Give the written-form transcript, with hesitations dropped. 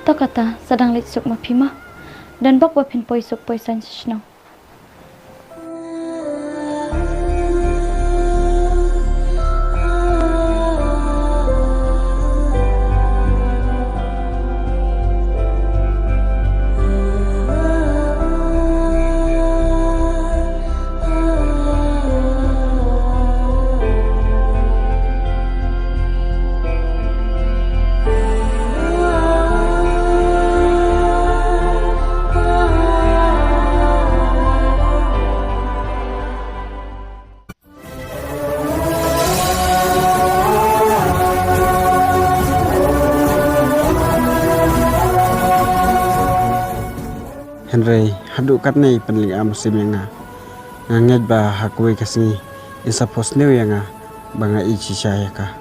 To kata sedang litsuk mapima dan bak wapin poisuk poisan sisno. Henry haduk kat nei penling musim yang nganget ba hakwe kasni insapos new yang banga ichi saya ka